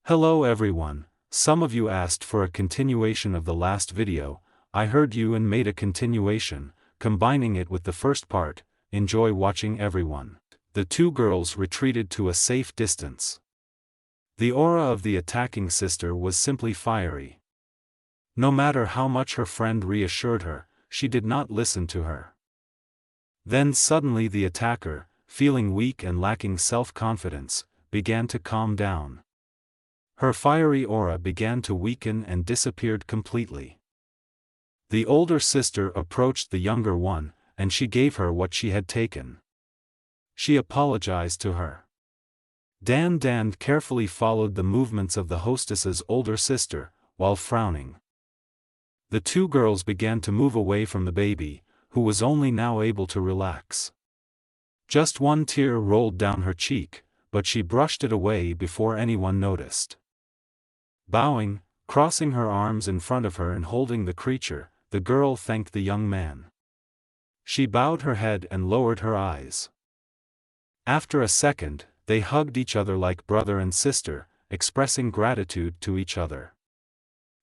Hello everyone, some of you asked for a continuation of the last video. I heard you and made a continuation, combining it with the first part. Enjoy watching everyone. The two girls retreated to a safe distance. The aura of the attacking sister was simply fiery. No matter how much her friend reassured her, she did not listen to her. Then suddenly the attacker, feeling weak and lacking self-confidence, began to calm down. Her fiery aura began to weaken and disappeared completely. The older sister approached the younger one, and she gave her what she had taken. She apologized to her. Dan carefully followed the movements of the hostess's older sister, while frowning. The two girls began to move away from the baby, who was only now able to relax. Just one tear rolled down her cheek, but she brushed it away before anyone noticed. Bowing, crossing her arms in front of her and holding the creature, the girl thanked the young man. She bowed her head and lowered her eyes. After a second, they hugged each other like brother and sister, expressing gratitude to each other.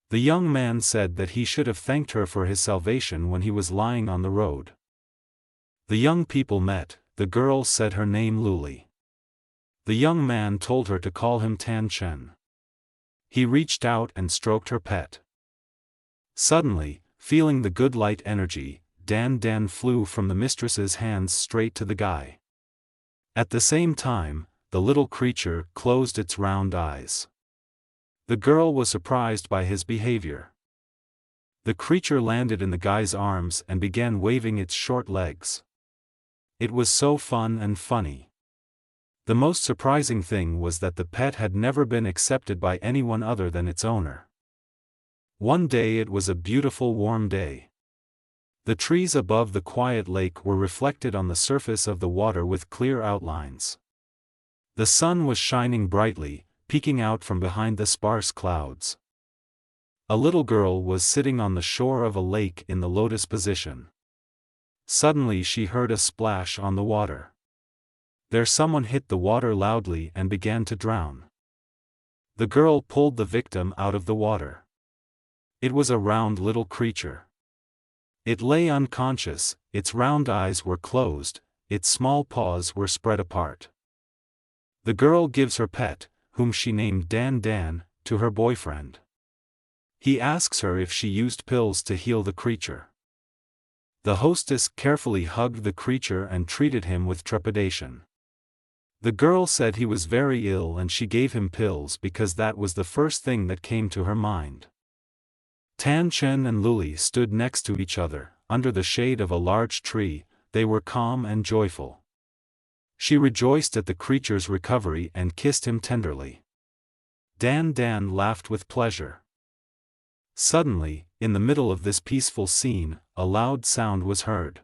The young man said that he should have thanked her for his salvation when he was lying on the road. The young people met. The girl said her name Luli. The young man told her to call him Tan Chen. He reached out and stroked her pet. Suddenly, feeling the good light energy, Dan flew from the mistress's hands straight to the guy. At the same time, the little creature closed its round eyes. The girl was surprised by his behavior. The creature landed in the guy's arms and began waving its short legs. It was so fun and funny. The most surprising thing was that the pet had never been accepted by anyone other than its owner. One day it was a beautiful warm day. The trees above the quiet lake were reflected on the surface of the water with clear outlines. The sun was shining brightly, peeking out from behind the sparse clouds. A little girl was sitting on the shore of a lake in the lotus position. Suddenly she heard a splash on the water. There someone hit the water loudly and began to drown. The girl pulled the victim out of the water. It was a round little creature. It lay unconscious, its round eyes were closed, its small paws were spread apart. The girl gives her pet, whom she named Dan, to her boyfriend. He asks her if she used pills to heal the creature. The hostess carefully hugged the creature and treated him with trepidation. The girl said he was very ill and she gave him pills because that was the first thing that came to her mind. Tan Chen and Luli stood next to each other, under the shade of a large tree. They were calm and joyful. She rejoiced at the creature's recovery and kissed him tenderly. Dan laughed with pleasure. Suddenly, in the middle of this peaceful scene, a loud sound was heard.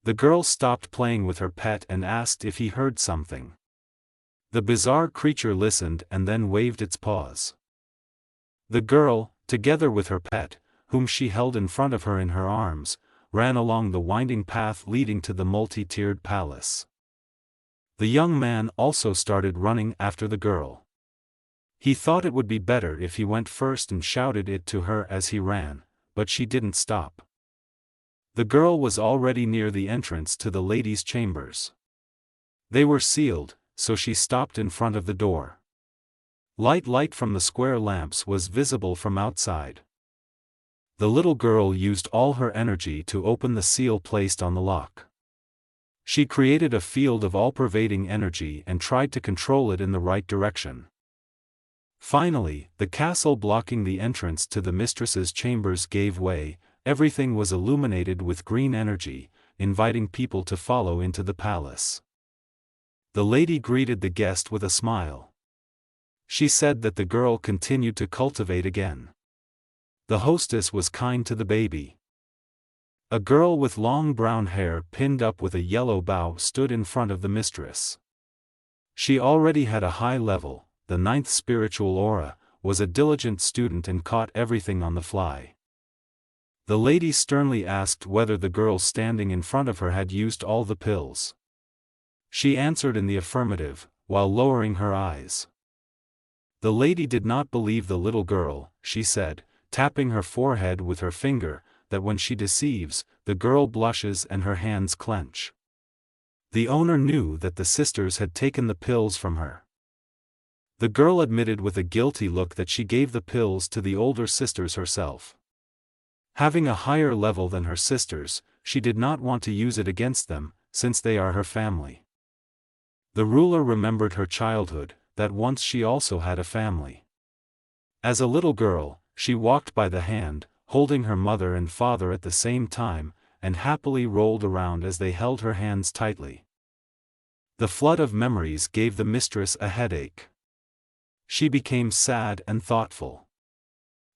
The girl stopped playing with her pet and asked if he heard something. The bizarre creature listened and then waved its paws. The girl, together with her pet, whom she held in front of her in her arms, ran along the winding path leading to the multi-tiered palace. The young man also started running after the girl. He thought it would be better if he went first and shouted it to her as he ran, but she didn't stop. The girl was already near the entrance to the ladies' chambers. They were sealed, so she stopped in front of the door. Light from the square lamps was visible from outside. The little girl used all her energy to open the seal placed on the lock. She created a field of all-pervading energy and tried to control it in the right direction. Finally, the castle blocking the entrance to the mistress's chambers gave way. Everything was illuminated with green energy, inviting people to follow into the palace. The lady greeted the guest with a smile. She said that the girl continued to cultivate again. The hostess was kind to the baby. A girl with long brown hair pinned up with a yellow bow stood in front of the mistress. She already had a high level, the 9th spiritual aura, was a diligent student and caught everything on the fly. The lady sternly asked whether the girl standing in front of her had used all the pills. She answered in the affirmative, while lowering her eyes. The lady did not believe the little girl, she said, tapping her forehead with her finger, that when she deceives, the girl blushes and her hands clench. The owner knew that the sisters had taken the pills from her. The girl admitted with a guilty look that she gave the pills to the older sisters herself. Having a higher level than her sisters, she did not want to use it against them, since they are her family. The ruler remembered her childhood, that once she also had a family. As a little girl, she walked by the hand, holding her mother and father at the same time, and happily rolled around as they held her hands tightly. The flood of memories gave the mistress a headache. She became sad and thoughtful.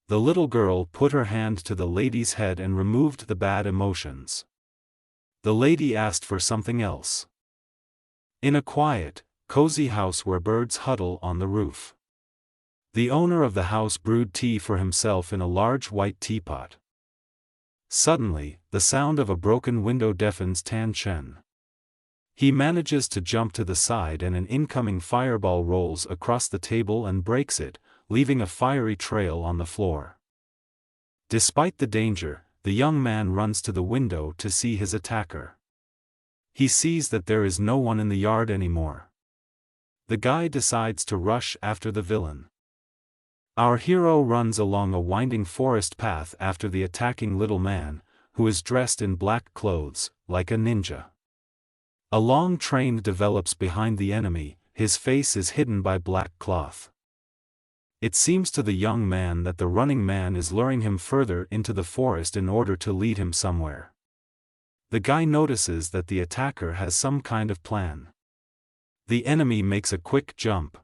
The little girl put her hand to the lady's head and removed the bad emotions. The lady asked for something else. In a quiet, cozy house where birds huddle on the roof. The owner of the house brewed tea for himself in a large white teapot. Suddenly, the sound of a broken window deafens Tan Chen. He manages to jump to the side and an incoming fireball rolls across the table and breaks it, leaving a fiery trail on the floor. Despite the danger, the young man runs to the window to see his attacker. He sees that there is no one in the yard anymore. The guy decides to rush after the villain. Our hero runs along a winding forest path after the attacking little man, who is dressed in black clothes, like a ninja. A long train develops behind the enemy, his face is hidden by black cloth. It seems to the young man that the running man is luring him further into the forest in order to lead him somewhere. The guy notices that the attacker has some kind of plan. The enemy makes a quick jump.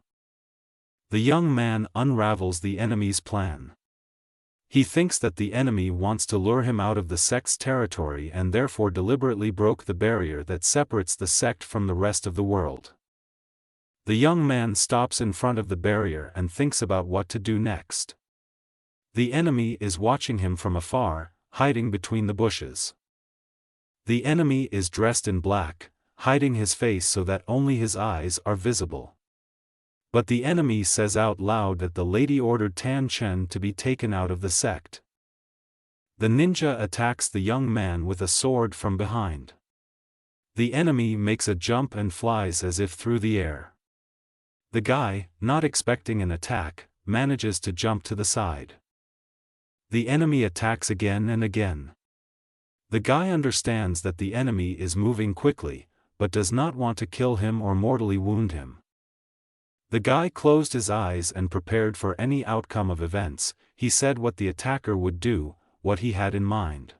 The young man unravels the enemy's plan. He thinks that the enemy wants to lure him out of the sect's territory and therefore deliberately broke the barrier that separates the sect from the rest of the world. The young man stops in front of the barrier and thinks about what to do next. The enemy is watching him from afar, hiding between the bushes. The enemy is dressed in black, hiding his face so that only his eyes are visible. But the enemy says out loud that the lady ordered Tan Chen to be taken out of the sect. The ninja attacks the young man with a sword from behind. The enemy makes a jump and flies as if through the air. The guy, not expecting an attack, manages to jump to the side. The enemy attacks again and again. The guy understands that the enemy is moving quickly, but does not want to kill him or mortally wound him. The guy closed his eyes and prepared for any outcome of events. He said what the attacker would do, what he had in mind.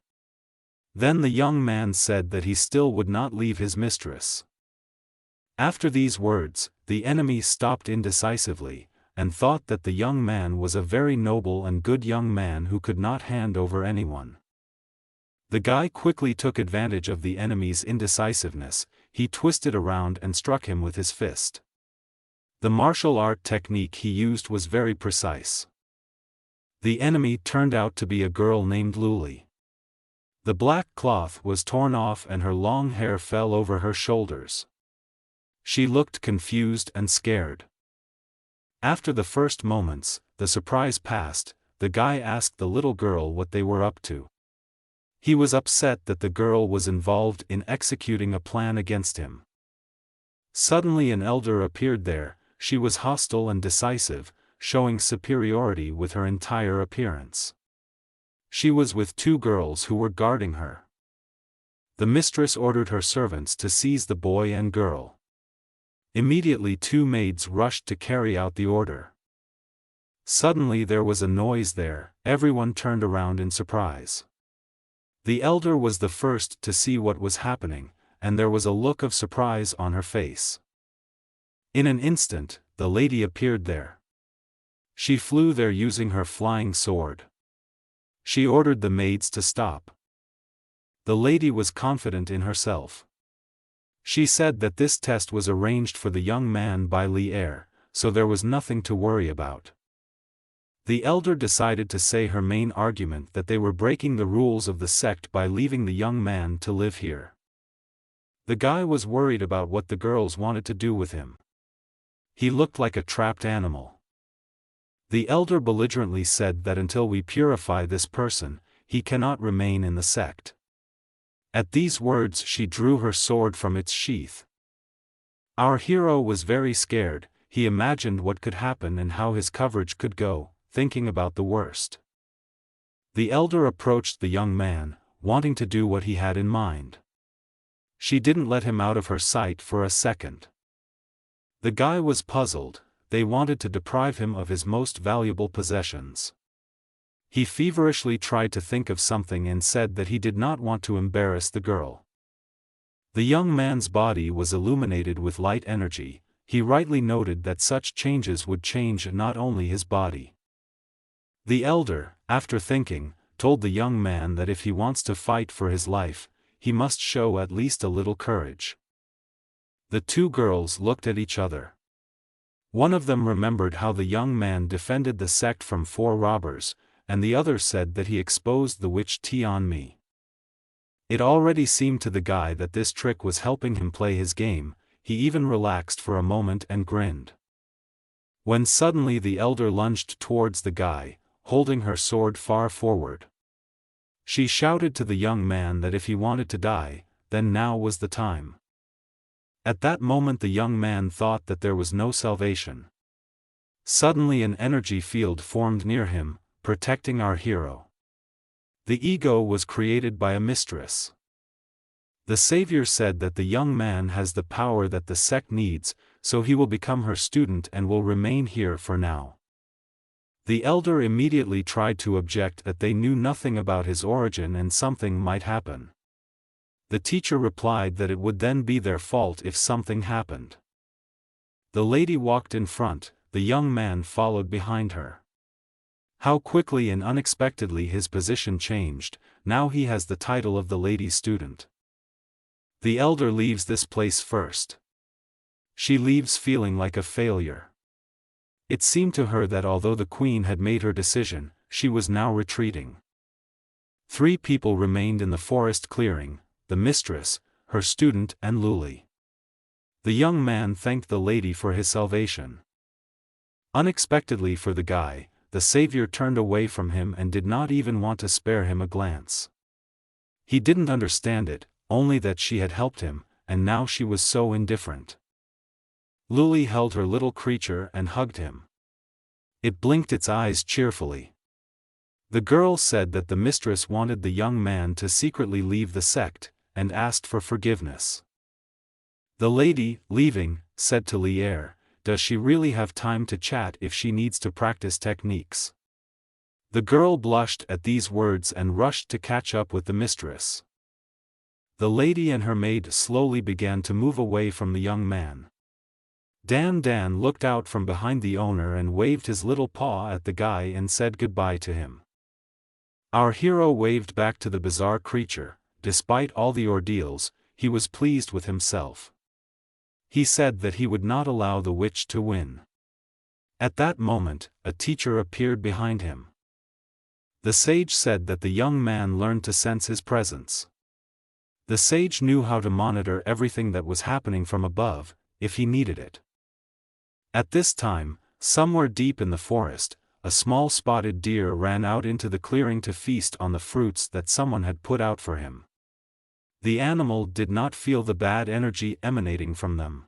Then the young man said that he still would not leave his mistress. After these words, the enemy stopped indecisively, and thought that the young man was a very noble and good young man who could not hand over anyone. The guy quickly took advantage of the enemy's indecisiveness. He twisted around and struck him with his fist. The martial art technique he used was very precise. The enemy turned out to be a girl named Luli. The black cloth was torn off and her long hair fell over her shoulders. She looked confused and scared. After the first moments, the surprise passed. The guy asked the little girl what they were up to. He was upset that the girl was involved in executing a plan against him. Suddenly an elder appeared there. She was hostile and decisive, showing superiority with her entire appearance. She was with two girls who were guarding her. The mistress ordered her servants to seize the boy and girl. Immediately two maids rushed to carry out the order. Suddenly there was a noise there. Everyone turned around in surprise. The elder was the first to see what was happening, and there was a look of surprise on her face. In an instant, the lady appeared there. She flew there using her flying sword. She ordered the maids to stop. The lady was confident in herself. She said that this test was arranged for the young man by Li Er, so there was nothing to worry about. The elder decided to say her main argument that they were breaking the rules of the sect by leaving the young man to live here. The guy was worried about what the girls wanted to do with him. He looked like a trapped animal. The elder belligerently said that until we purify this person, he cannot remain in the sect. At these words she drew her sword from its sheath. Our hero was very scared. He imagined what could happen and how his coverage could go, thinking about the worst. The elder approached the young man, wanting to do what he had in mind. She didn't let him out of her sight for a second. The guy was puzzled. They wanted to deprive him of his most valuable possessions. He feverishly tried to think of something and said that he did not want to embarrass the girl. The young man's body was illuminated with light energy. He rightly noted that such changes would change not only his body. The elder, after thinking, told the young man that if he wants to fight for his life, he must show at least a little courage. The two girls looked at each other. One of them remembered how the young man defended the sect from 4 robbers, and the other said that he exposed the witch Tianmi. It already seemed to the guy that this trick was helping him play his game. He even relaxed for a moment and grinned. When suddenly the elder lunged towards the guy, holding her sword far forward. She shouted to the young man that if he wanted to die, then now was the time. At that moment the young man thought that there was no salvation. Suddenly an energy field formed near him, protecting our hero. The ego was created by a mistress. The Savior said that the young man has the power that the sect needs, so he will become her student and will remain here for now. The elder immediately tried to object that they knew nothing about his origin and something might happen. The teacher replied that it would then be their fault if something happened. The lady walked in front, the young man followed behind her. How quickly and unexpectedly his position changed. Now he has the title of the lady student. The elder leaves this place first. She leaves feeling like a failure. It seemed to her that although the queen had made her decision, she was now retreating. 3 people remained in the forest clearing: the mistress, her student and Luli. The young man thanked the lady for his salvation. Unexpectedly for the guy, the Savior turned away from him and did not even want to spare him a glance. He didn't understand it, only that she had helped him, and now she was so indifferent. Luli held her little creature and hugged him. It blinked its eyes cheerfully. The girl said that the mistress wanted the young man to secretly leave the sect, and asked for forgiveness. The lady, leaving, said to Lier, "Does she really have time to chat if she needs to practice techniques?" The girl blushed at these words and rushed to catch up with the mistress. The lady and her maid slowly began to move away from the young man. Dan looked out from behind the owner and waved his little paw at the guy and said goodbye to him. Our hero waved back to the bizarre creature. Despite all the ordeals, he was pleased with himself. He said that he would not allow the witch to win. At that moment, a teacher appeared behind him. The sage said that the young man learned to sense his presence. The sage knew how to monitor everything that was happening from above, if he needed it. At this time, somewhere deep in the forest, a small spotted deer ran out into the clearing to feast on the fruits that someone had put out for him. The animal did not feel the bad energy emanating from them.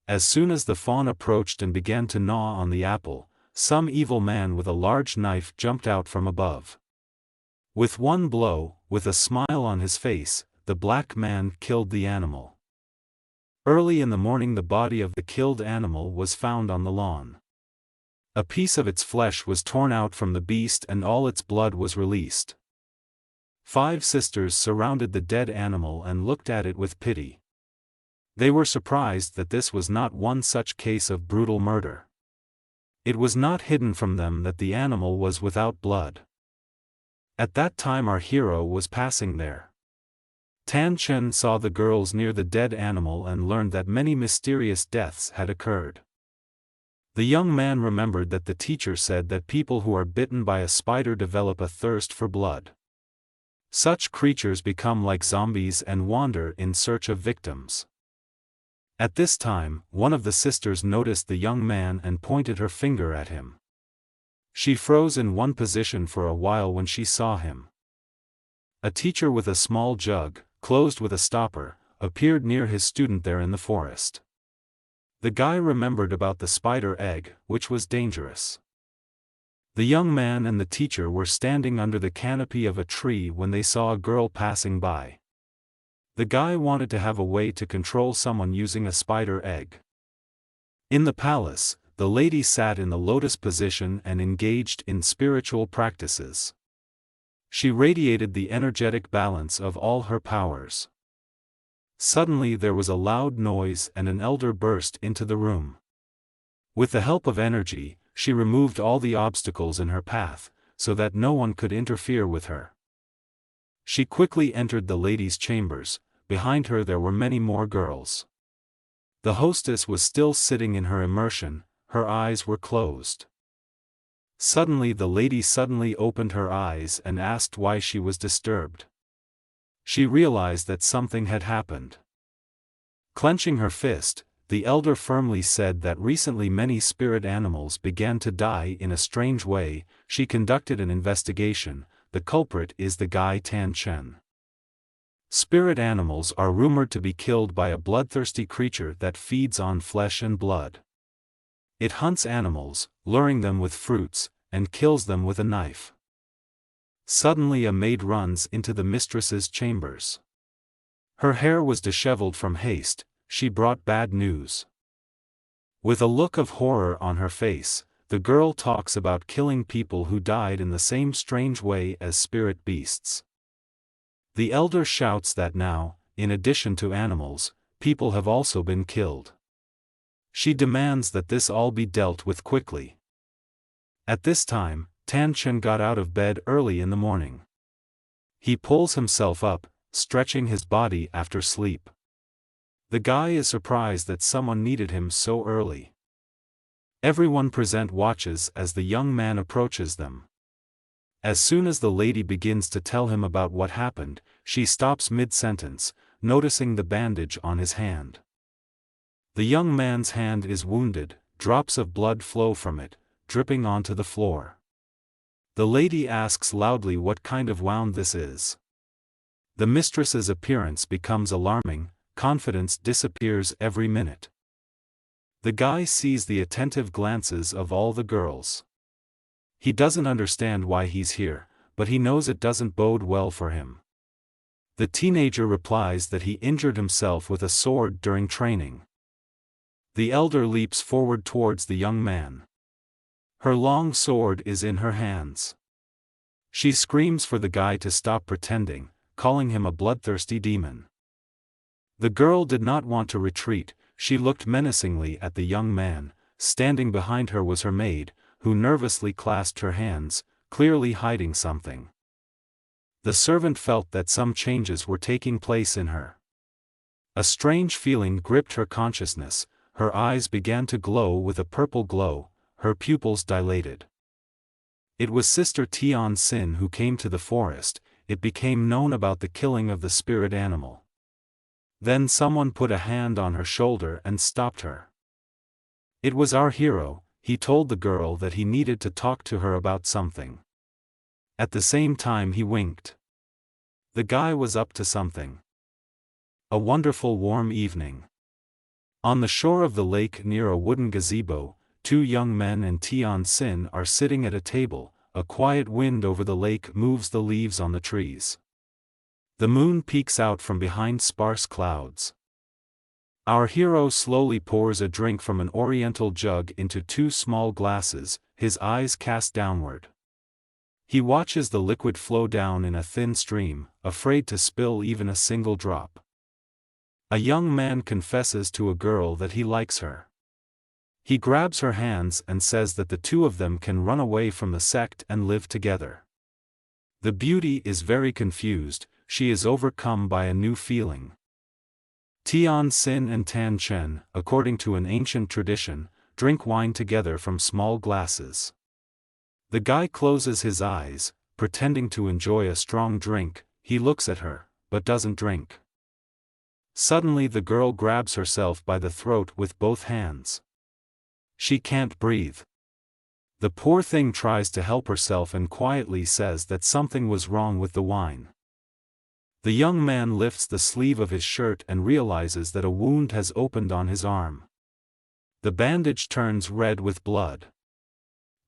As soon as the fawn approached and began to gnaw on the apple, some evil man with a large knife jumped out from above. With one blow, with a smile on his face, the black man killed the animal. Early in the morning the body of the killed animal was found on the lawn. A piece of its flesh was torn out from the beast and all its blood was released. 5 sisters surrounded the dead animal and looked at it with pity. They were surprised that this was not one such case of brutal murder. It was not hidden from them that the animal was without blood. At that time our hero was passing there. Tan Chen saw the girls near the dead animal and learned that many mysterious deaths had occurred. The young man remembered that the teacher said that people who are bitten by a spider develop a thirst for blood. Such creatures become like zombies and wander in search of victims. At this time, one of the sisters noticed the young man and pointed her finger at him. She froze in one position for a while when she saw him. A teacher with a small jug, closed with a stopper, appeared near his student there in the forest. The guy remembered about the spider egg, which was dangerous. The young man and the teacher were standing under the canopy of a tree when they saw a girl passing by. The guy wanted to have a way to control someone using a spider egg. In the palace, the lady sat in the lotus position and engaged in spiritual practices. She radiated the energetic balance of all her powers. Suddenly there was a loud noise and an elder burst into the room. With the help of energy, she removed all the obstacles in her path, so that no one could interfere with her. She quickly entered the ladies' chambers. Behind her there were many more girls. The hostess was still sitting in her immersion, her eyes were closed. Suddenly the lady suddenly opened her eyes and asked why she was disturbed. She realized that something had happened. Clenching her fist, the elder firmly said that recently many spirit animals began to die in a strange way. She conducted an investigation. The culprit is the guy Tan Chen. Spirit animals are rumored to be killed by a bloodthirsty creature that feeds on flesh and blood. It hunts animals, luring them with fruits, and kills them with a knife. Suddenly a maid runs into the mistress's chambers. Her hair was disheveled from haste. She brought bad news. With a look of horror on her face, the girl talks about killing people who died in the same strange way as spirit beasts. The elder shouts that now, in addition to animals, people have also been killed. She demands that this all be dealt with quickly. At this time, Tan Chen got out of bed early in the morning. He pulls himself up, stretching his body after sleep. The guy is surprised that someone needed him so early. Everyone present watches as the young man approaches them. As soon as the lady begins to tell him about what happened, she stops mid-sentence, noticing the bandage on his hand. The young man's hand is wounded, drops of blood flow from it, dripping onto the floor. The lady asks loudly what kind of wound this is. The mistress's appearance becomes alarming, confidence disappears every minute. The guy sees the attentive glances of all the girls. He doesn't understand why he's here, but he knows it doesn't bode well for him. The teenager replies that he injured himself with a sword during training. The elder leaps forward towards the young man. Her long sword is in her hands. She screams for the guy to stop pretending, calling him a bloodthirsty demon. The girl did not want to retreat. She looked menacingly at the young man. Standing behind her was her maid, who nervously clasped her hands, clearly hiding something. The servant felt that some changes were taking place in her. A strange feeling gripped her consciousness. Her eyes began to glow with a purple glow, her pupils dilated. It was Sister Tian Sin who came to the forest. It became known about the killing of the spirit animal. Then someone put a hand on her shoulder and stopped her. It was our hero. He told the girl that he needed to talk to her about something. At the same time he winked. The guy was up to something. A wonderful warm evening. On the shore of the lake near a wooden gazebo, two young men and Tian Sin are sitting at a table. A quiet wind over the lake moves the leaves on the trees. The moon peeks out from behind sparse clouds. Our hero slowly pours a drink from an oriental jug into two small glasses, his eyes cast downward. He watches the liquid flow down in a thin stream, afraid to spill even a single drop. A young man confesses to a girl that he likes her. He grabs her hands and says that the two of them can run away from the sect and live together. The beauty is very confused. She is overcome by a new feeling. Tian Sin and Tan Chen, according to an ancient tradition, drink wine together from small glasses. The guy closes his eyes, pretending to enjoy a strong drink. He looks at her, but doesn't drink. Suddenly the girl grabs herself by the throat with both hands. She can't breathe. The poor thing tries to help herself and quietly says that something was wrong with the wine. The young man lifts the sleeve of his shirt and realizes that a wound has opened on his arm. The bandage turns red with blood.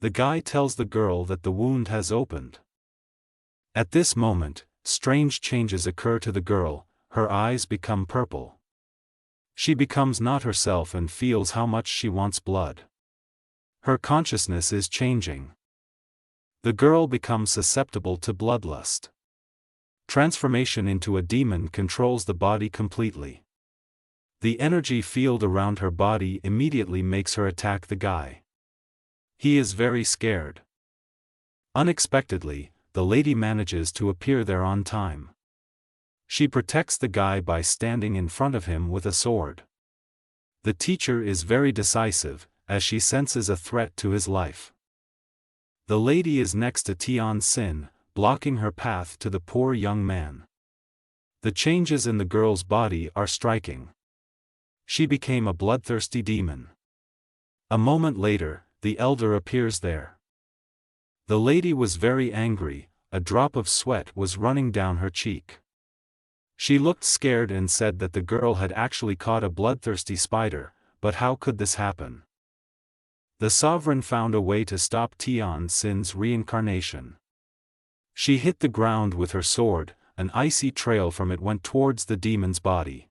The guy tells the girl that the wound has opened. At this moment, strange changes occur to the girl. Her eyes become purple. She becomes not herself and feels how much she wants blood. Her consciousness is changing. The girl becomes susceptible to bloodlust. Transformation into a demon controls the body completely. The energy field around her body immediately makes her attack the guy. He is very scared. Unexpectedly, the lady manages to appear there on time. She protects the guy by standing in front of him with a sword. The teacher is very decisive, as she senses a threat to his life. The lady is next to Tian Xin, blocking her path to the poor young man. The changes in the girl's body are striking. She became a bloodthirsty demon. A moment later, the elder appears there. The lady was very angry, a drop of sweat was running down her cheek. She looked scared and said that the girl had actually caught a bloodthirsty spider, but how could this happen? The sovereign found a way to stop Tian Xin's reincarnation. She hit the ground with her sword, an icy trail from it went towards the demon's body.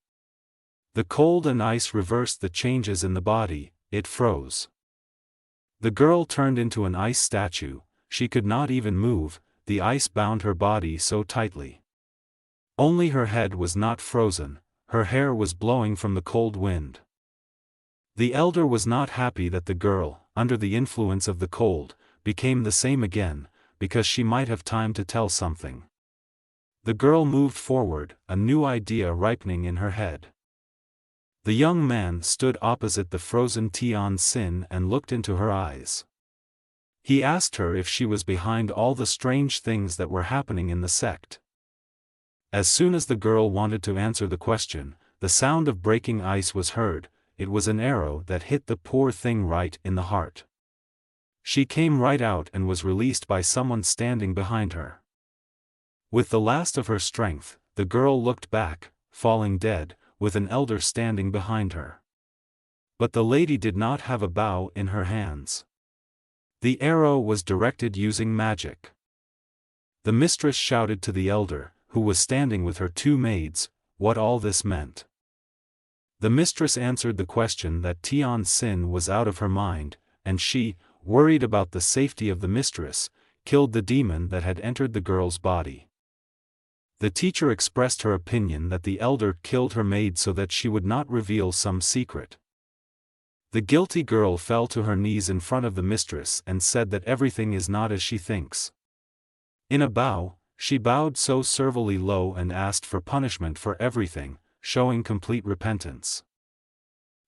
The cold and ice reversed the changes in the body, it froze. The girl turned into an ice statue, she could not even move, the ice bound her body so tightly. Only her head was not frozen, her hair was blowing from the cold wind. The elder was not happy that the girl, under the influence of the cold, became the same again, because she might have time to tell something. The girl moved forward, a new idea ripening in her head. The young man stood opposite the frozen Tian Xin and looked into her eyes. He asked her if she was behind all the strange things that were happening in the sect. As soon as the girl wanted to answer the question, the sound of breaking ice was heard. It was an arrow that hit the poor thing right in the heart. She came right out and was released by someone standing behind her. With the last of her strength, the girl looked back, falling dead, with an elder standing behind her. But the lady did not have a bow in her hands. The arrow was directed using magic. The mistress shouted to the elder, who was standing with her two maids, what all this meant. The mistress answered the question that Tian Xin was out of her mind, and she, worried about the safety of the mistress, killed the demon that had entered the girl's body. The teacher expressed her opinion that the elder killed her maid so that she would not reveal some secret. The guilty girl fell to her knees in front of the mistress and said that everything is not as she thinks. In a bow, she bowed so servilely low and asked for punishment for everything, showing complete repentance.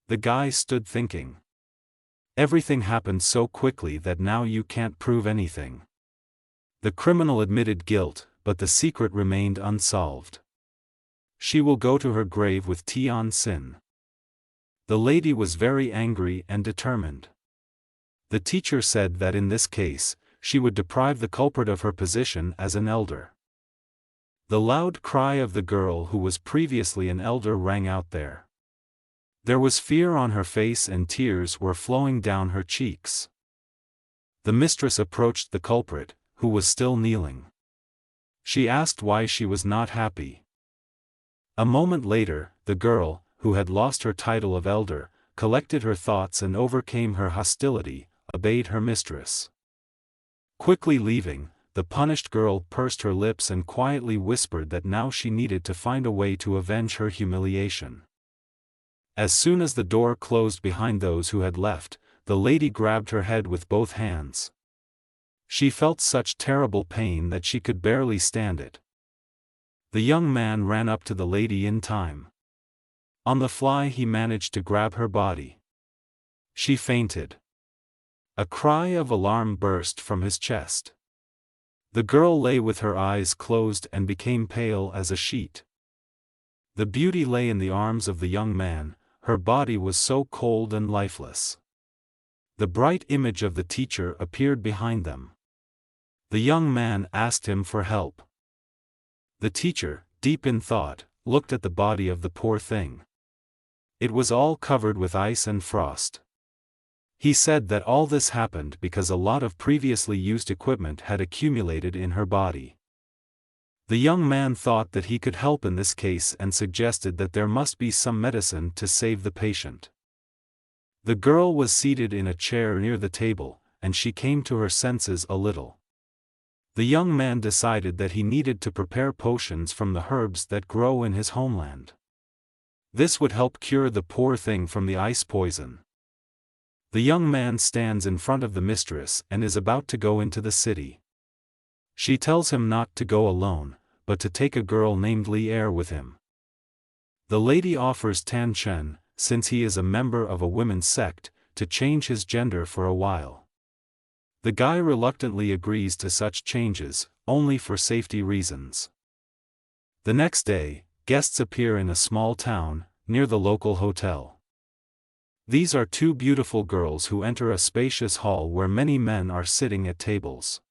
The guy stood thinking. Everything happened so quickly that now you can't prove anything. The criminal admitted guilt, but the secret remained unsolved. She will go to her grave with Tian Xin. The lady was very angry and determined. The teacher said that in this case, she would deprive the culprit of her position as an elder. The loud cry of the girl who was previously an elder rang out there. There was fear on her face and tears were flowing down her cheeks. The mistress approached the culprit, who was still kneeling. She asked why she was not happy. A moment later, the girl, who had lost her title of elder, collected her thoughts and overcame her hostility, obeyed her mistress. Quickly leaving, the punished girl pursed her lips and quietly whispered that now she needed to find a way to avenge her humiliation. As soon as the door closed behind those who had left, the lady grabbed her head with both hands. She felt such terrible pain that she could barely stand it. The young man ran up to the lady in time. On the fly he managed to grab her body. She fainted. A cry of alarm burst from his chest. The girl lay with her eyes closed and became pale as a sheet. The beauty lay in the arms of the young man, her body was so cold and lifeless. The bright image of the teacher appeared behind them. The young man asked him for help. The teacher, deep in thought, looked at the body of the poor thing. It was all covered with ice and frost. He said that all this happened because a lot of previously used equipment had accumulated in her body. The young man thought that he could help in this case and suggested that there must be some medicine to save the patient. The girl was seated in a chair near the table, and she came to her senses a little. The young man decided that he needed to prepare potions from the herbs that grow in his homeland. This would help cure the poor thing from the ice poison. The young man stands in front of the mistress and is about to go into the city. She tells him not to go alone, but to take a girl named Li with him. The lady offers Tan Chen, since he is a member of a women's sect, to change his gender for a while. The guy reluctantly agrees to such changes, only for safety reasons. The next day, guests appear in a small town, near the local hotel. These are two beautiful girls who enter a spacious hall where many men are sitting at tables.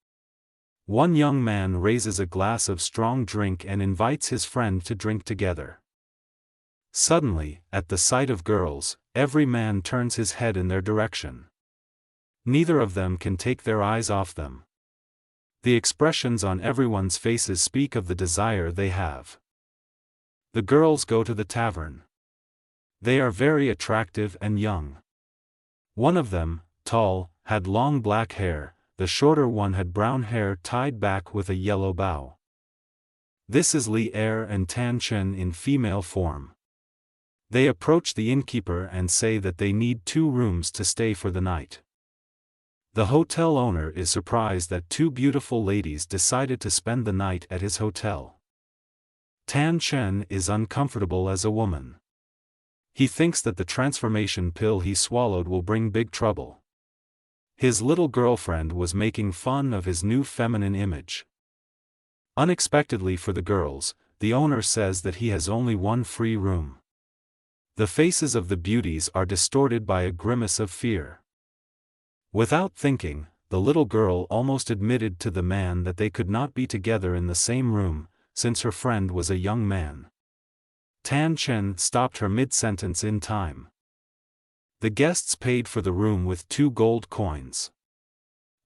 One young man raises a glass of strong drink and invites his friend to drink together. Suddenly, at the sight of girls, every man turns his head in their direction. Neither of them can take their eyes off them. The expressions on everyone's faces speak of the desire they have. The girls go to the tavern. They are very attractive and young. One of them, tall, had long black hair, the shorter one had brown hair tied back with a yellow bow. This is Li and Tan Chen in female form. They approach the innkeeper and say that they need 2 rooms to stay for the night. The hotel owner is surprised that 2 beautiful ladies decided to spend the night at his hotel. Tan Chen is uncomfortable as a woman. He thinks that the transformation pill he swallowed will bring big trouble. His little girlfriend was making fun of his new feminine image. Unexpectedly for the girls, the owner says that he has only 1 free room. The faces of the beauties are distorted by a grimace of fear. Without thinking, the little girl almost admitted to the man that they could not be together in the same room, since her friend was a young man. Tan Chen stopped her mid-sentence in time. The guests paid for the room with 2 gold coins.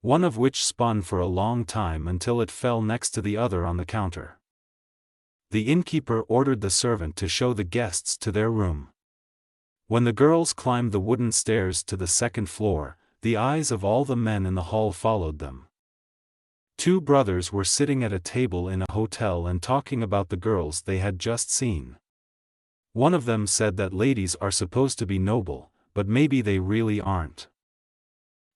One of which spun for a long time until it fell next to the other on the counter. The innkeeper ordered the servant to show the guests to their room. When the girls climbed the wooden stairs to the 2nd floor, the eyes of all the men in the hall followed them. 2 brothers were sitting at a table in a hotel and talking about the girls they had just seen. One of them said that ladies are supposed to be noble, but maybe they really aren't.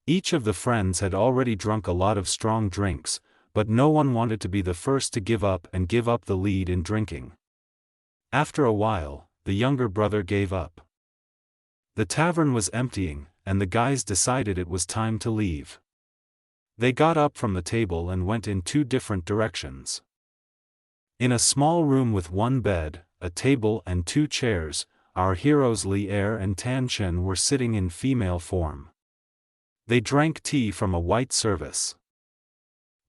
Each of the friends had already drunk a lot of strong drinks, but no one wanted to be the first to give up the lead in drinking. After a while, the younger brother gave up. The tavern was emptying, and the guys decided it was time to leave. They got up from the table and went in 2 different directions. In a small room with 1 bed, a table and 2 chairs, our heroes Li and Tan Chen were sitting in female form. They drank tea from a white service.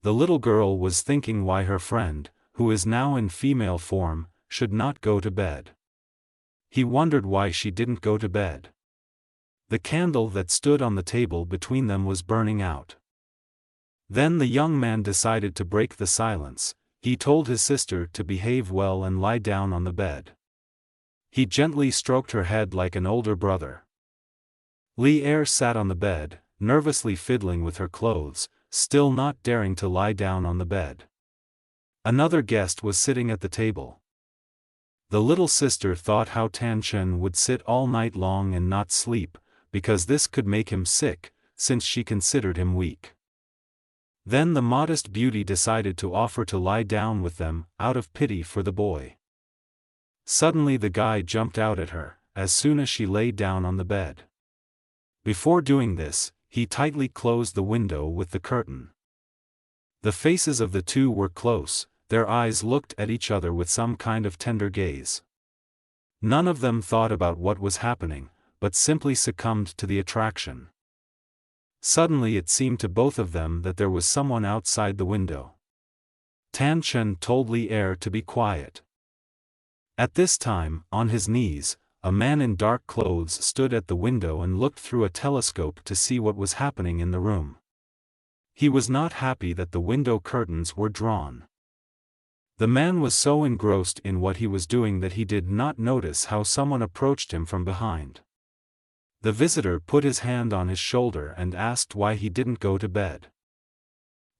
The little girl was thinking why her friend, who is now in female form, should not go to bed. He wondered why she didn't go to bed. The candle that stood on the table between them was burning out. Then the young man decided to break the silence. He told his sister to behave well and lie down on the bed. He gently stroked her head like an older brother. Li sat on the bed, nervously fiddling with her clothes, still not daring to lie down on the bed. Another guest was sitting at the table. The little sister thought how Tan Chen would sit all night long and not sleep, because this could make him sick, since she considered him weak. Then the modest beauty decided to offer to lie down with them, out of pity for the boy. Suddenly the guy jumped out at her, as soon as she lay down on the bed. Before doing this, he tightly closed the window with the curtain. The faces of the 2 were close, their eyes looked at each other with some kind of tender gaze. None of them thought about what was happening, but simply succumbed to the attraction. Suddenly it seemed to both of them that there was someone outside the window. Tan Chen told Li Er to be quiet. At this time, on his knees, a man in dark clothes stood at the window and looked through a telescope to see what was happening in the room. He was not happy that the window curtains were drawn. The man was so engrossed in what he was doing that he did not notice how someone approached him from behind. The visitor put his hand on his shoulder and asked why he didn't go to bed.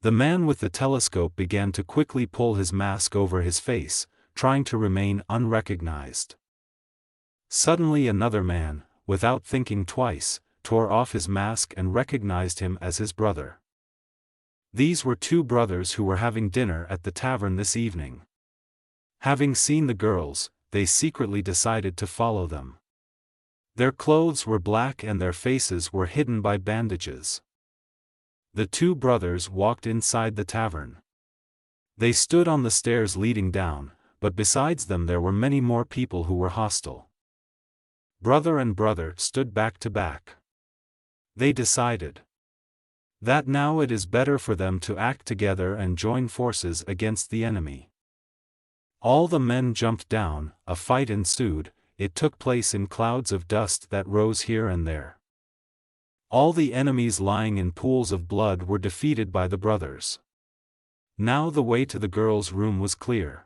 The man with the telescope began to quickly pull his mask over his face, trying to remain unrecognized. Suddenly another man, without thinking twice, tore off his mask and recognized him as his brother. These were two brothers who were having dinner at the tavern this evening. Having seen the girls, they secretly decided to follow them. Their clothes were black and their faces were hidden by bandages. The two brothers walked inside the tavern. They stood on the stairs leading down, but besides them there were many more people who were hostile. Brother and brother stood back to back. They decided that now it is better for them to act together and join forces against the enemy. All the men jumped down, a fight ensued. It took place in clouds of dust that rose here and there. All the enemies lying in pools of blood were defeated by the brothers. Now the way to the girls' room was clear.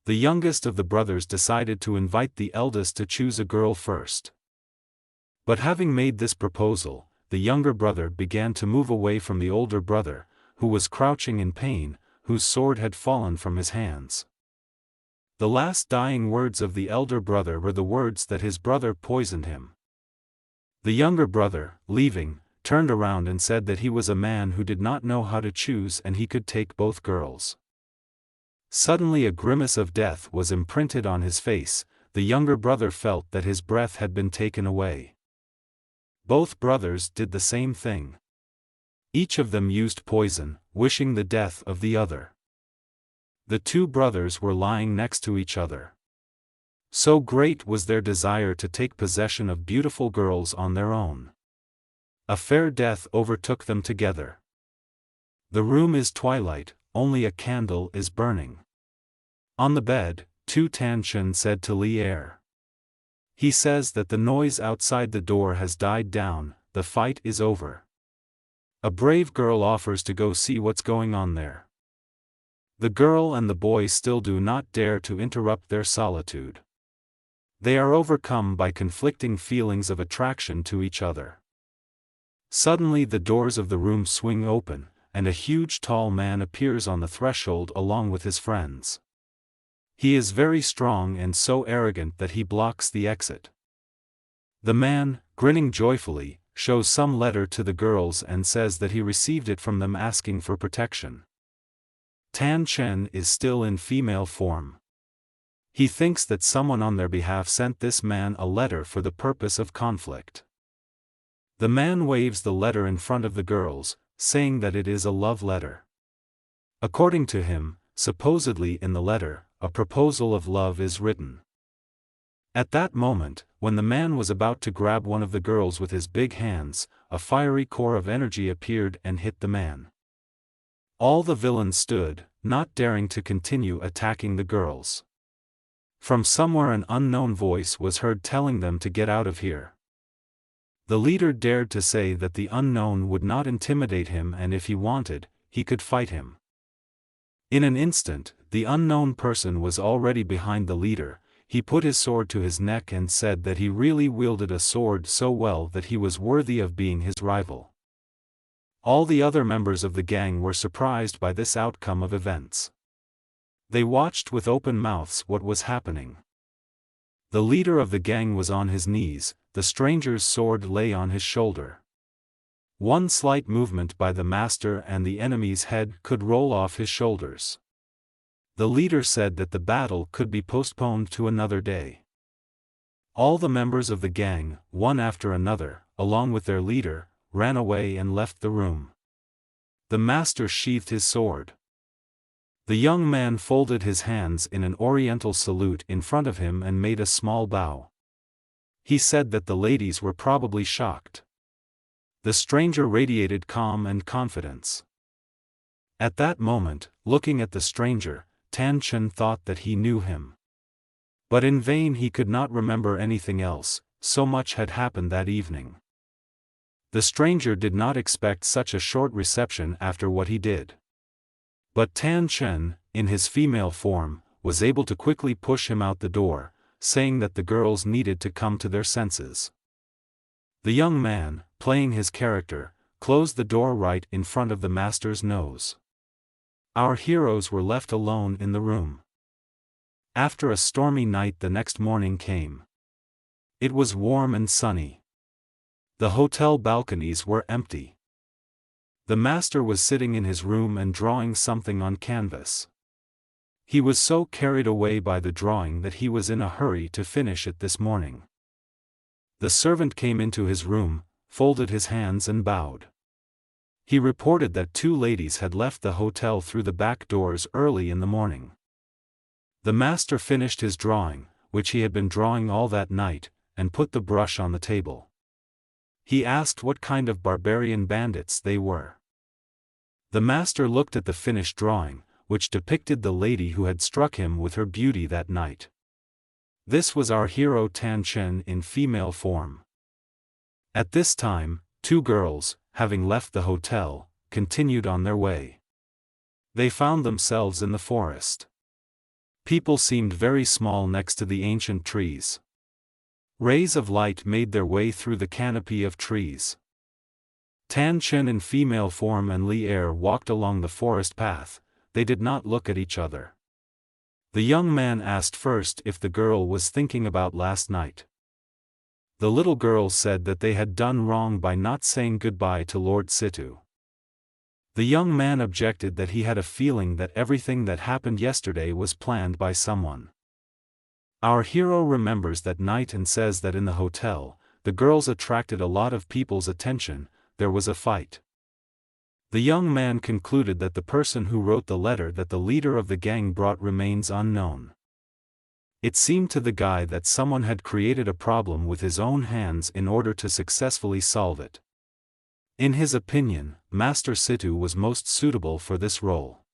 The youngest of the brothers decided to invite the eldest to choose a girl first. But having made this proposal, the younger brother began to move away from the older brother, who was crouching in pain, whose sword had fallen from his hands. The last dying words of the elder brother were the words that his brother poisoned him. The younger brother, leaving, turned around and said that he was a man who did not know how to choose and he could take both girls. Suddenly a grimace of death was imprinted on his face. The younger brother felt that his breath had been taken away. Both brothers did the same thing. Each of them used poison, wishing the death of the other. The two brothers were lying next to each other. So great was their desire to take possession of beautiful girls on their own. A fair death overtook them together. The room is twilight, only a candle is burning. On the bed, Tan Chen said to Li Er. He says that the noise outside the door has died down, the fight is over. A brave girl offers to go see what's going on there. The girl and the boy still do not dare to interrupt their solitude. They are overcome by conflicting feelings of attraction to each other. Suddenly the doors of the room swing open, and a huge tall man appears on the threshold along with his friends. He is very strong and so arrogant that he blocks the exit. The man, grinning joyfully, shows some letter to the girls and says that he received it from them asking for protection. Tan Chen is still in female form. He thinks that someone on their behalf sent this man a letter for the purpose of conflict. The man waves the letter in front of the girls, saying that it is a love letter. According to him, supposedly in the letter, a proposal of love is written. At that moment, when the man was about to grab one of the girls with his big hands, a fiery core of energy appeared and hit the man. All the villains stood, not daring to continue attacking the girls. From somewhere an unknown voice was heard telling them to get out of here. The leader dared to say that the unknown would not intimidate him and if he wanted, he could fight him. In an instant, the unknown person was already behind the leader. He put his sword to his neck and said that he really wielded a sword so well that he was worthy of being his rival. All the other members of the gang were surprised by this outcome of events. They watched with open mouths what was happening. The leader of the gang was on his knees, the stranger's sword lay on his shoulder. One slight movement by the master and the enemy's head could roll off his shoulders. The leader said that the battle could be postponed to another day. All the members of the gang, one after another, along with their leader, ran away and left the room. The master sheathed his sword. The young man folded his hands in an oriental salute in front of him and made a small bow. He said that the ladies were probably shocked. The stranger radiated calm and confidence. At that moment, looking at the stranger, Tan Chen thought that he knew him. But in vain, he could not remember anything else, so much had happened that evening. The stranger did not expect such a short reception after what he did. But Tan Chen, in his female form, was able to quickly push him out the door, saying that the girls needed to come to their senses. The young man, playing his character, closed the door right in front of the master's nose. Our heroes were left alone in the room. After a stormy night, the next morning came. It was warm and sunny. The hotel balconies were empty. The master was sitting in his room and drawing something on canvas. He was so carried away by the drawing that he was in a hurry to finish it this morning. The servant came into his room, folded his hands and bowed. He reported that 2 ladies had left the hotel through the back doors early in the morning. The master finished his drawing, which he had been drawing all that night, and put the brush on the table. He asked what kind of barbarian bandits they were. The master looked at the finished drawing, which depicted the lady who had struck him with her beauty that night. This was our hero Tan Chen in female form. At this time, 2 girls, having left the hotel, continued on their way. They found themselves in the forest. People seemed very small next to the ancient trees. Rays of light made their way through the canopy of trees. Tan Chen in female form and Li Er walked along the forest path. They did not look at each other. The young man asked first if the girl was thinking about last night. The little girl said that they had done wrong by not saying goodbye to Lord Situ. The young man objected that he had a feeling that everything that happened yesterday was planned by someone. Our hero remembers that night and says that in the hotel, the girls attracted a lot of people's attention. There was a fight. The young man concluded that the person who wrote the letter that the leader of the gang brought remains unknown. It seemed to the guy that someone had created a problem with his own hands in order to successfully solve it. In his opinion, Master Situ was most suitable for this role.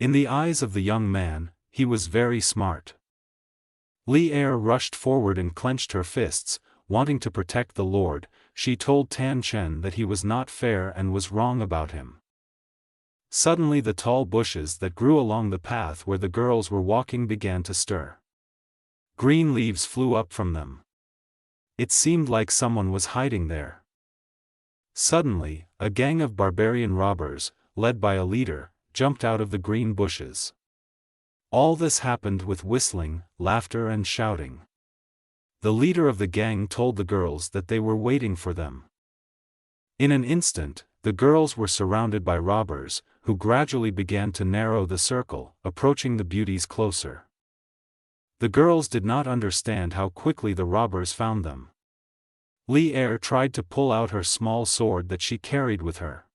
In the eyes of the young man, he was very smart. Li Er rushed forward and clenched her fists, wanting to protect the Lord. She told Tan Chen that he was not fair and was wrong about him. Suddenly the tall bushes that grew along the path where the girls were walking began to stir. Green leaves flew up from them. It seemed like someone was hiding there. Suddenly, a gang of barbarian robbers, led by a leader, jumped out of the green bushes. All this happened with whistling, laughter and shouting. The leader of the gang told the girls that they were waiting for them. In an instant, the girls were surrounded by robbers, who gradually began to narrow the circle, approaching the beauties closer. The girls did not understand how quickly the robbers found them. Li Er tried to pull out her small sword that she carried with her.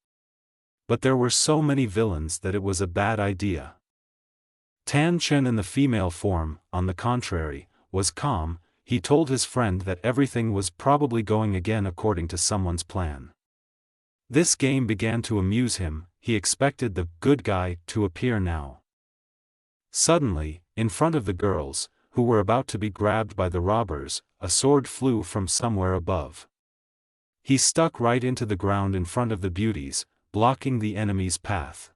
But there were so many villains that it was a bad idea. Tan Chen in the female form, on the contrary, was calm. He told his friend that everything was probably going again according to someone's plan. This game began to amuse him. He expected the good guy to appear now. Suddenly, in front of the girls, who were about to be grabbed by the robbers, a sword flew from somewhere above. He stuck right into the ground in front of the beauties, blocking the enemy's path.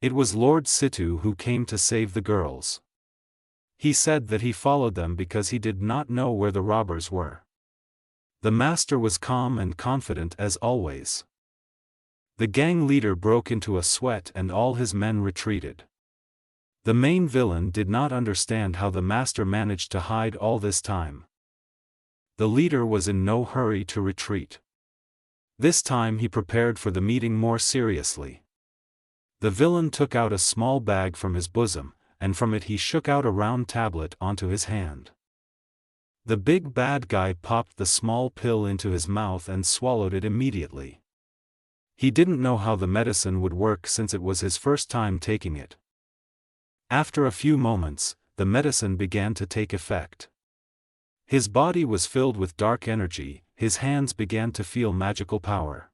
It was Lord Situ who came to save the girls. He said that he followed them because he did not know where the robbers were. The master was calm and confident as always. The gang leader broke into a sweat and all his men retreated. The main villain did not understand how the master managed to hide all this time. The leader was in no hurry to retreat. This time he prepared for the meeting more seriously. The villain took out a small bag from his bosom, and from it he shook out a round tablet onto his hand. The big bad guy popped the small pill into his mouth and swallowed it immediately. He didn't know how the medicine would work since it was his first time taking it. After a few moments, the medicine began to take effect. His body was filled with dark energy, his hands began to feel magical power.